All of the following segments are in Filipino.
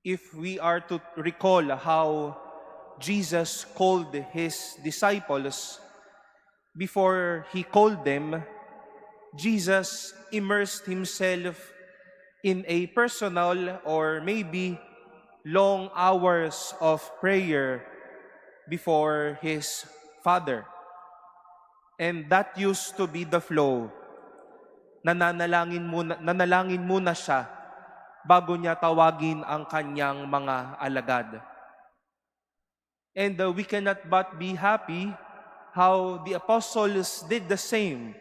if we are to recall how Jesus called his disciples, before he called them, Jesus immersed himself in a personal or maybe long hours of prayer before his Father. And that used to be the flow. Nanalangin muna siya bago niya tawagin ang kanyang mga alagad. And we cannot but be happy how the apostles did the same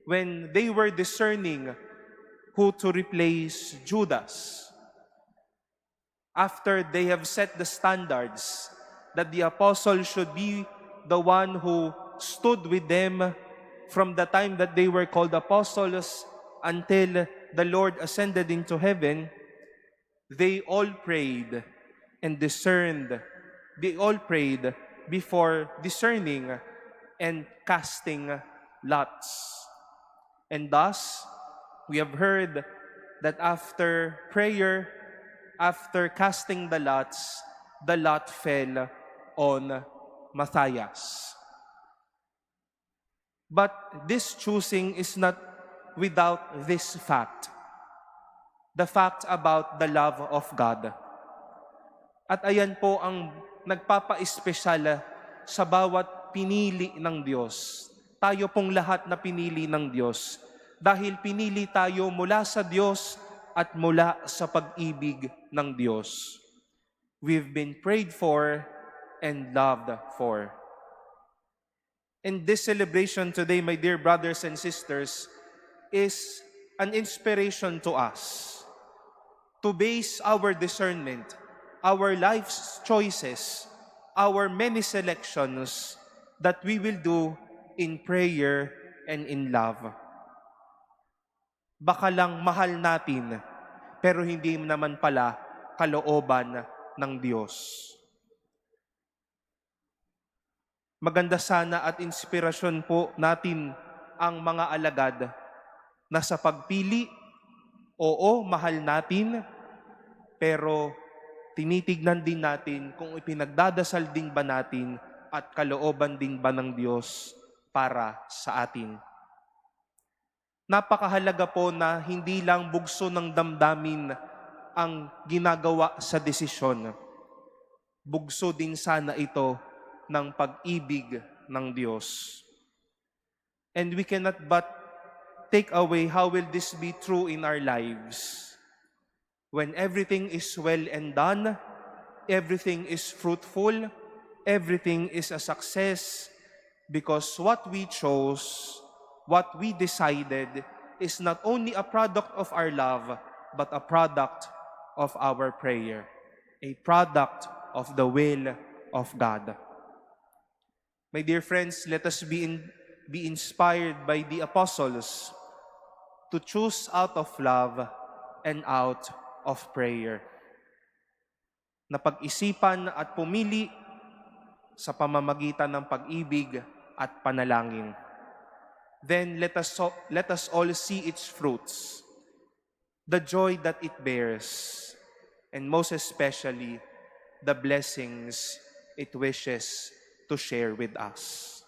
when they were discerning who to replace Judas. After they have set the standards that the apostle should be the one who stood with them from the time that they were called apostles until the Lord ascended into heaven, they all prayed and discerned. They all prayed before discerning and casting lots. And thus, we have heard that after prayer, after casting the lot fell on Matthias. But this choosing is not without this fact. The fact about the love of God. At ayan po ang nagpapa-espesyal sa bawat pinili ng Diyos. Tayo pong lahat na pinili ng Diyos. Dahil pinili tayo mula sa Diyos at mula sa pag-ibig ng Diyos. We've been prayed for and loved for. And this celebration today, my dear brothers and sisters, is an inspiration to us to base our discernment, our life's choices, our many selections that we will do in prayer and in love. Baka lang mahal natin, pero hindi naman pala kalooban ng Diyos. Maganda sana at inspirasyon po natin ang mga alagad na sa pagpili, oo, mahal natin, pero tinitignan din natin kung ipinagdadasal din ba natin at kalooban din ba ng Diyos para sa atin. Napakahalaga po na hindi lang bugso ng damdamin ang ginagawa sa desisyon. Bugso din sana ito ng pag-ibig ng Diyos. And we cannot but take away how will this be true in our lives. When everything is well and done, everything is fruitful, everything is a success, because what we chose, what we decided, is not only a product of our love, but a product of our prayer, a product of the will of God. My dear friends, let us be inspired by the apostles to choose out of love and out of prayer. Na pag-isipan at pumili sa pamamagitan ng pag-ibig at panalangin. Then let us all see its fruits, the joy that it bears, and most especially, the blessings it wishes to share with us.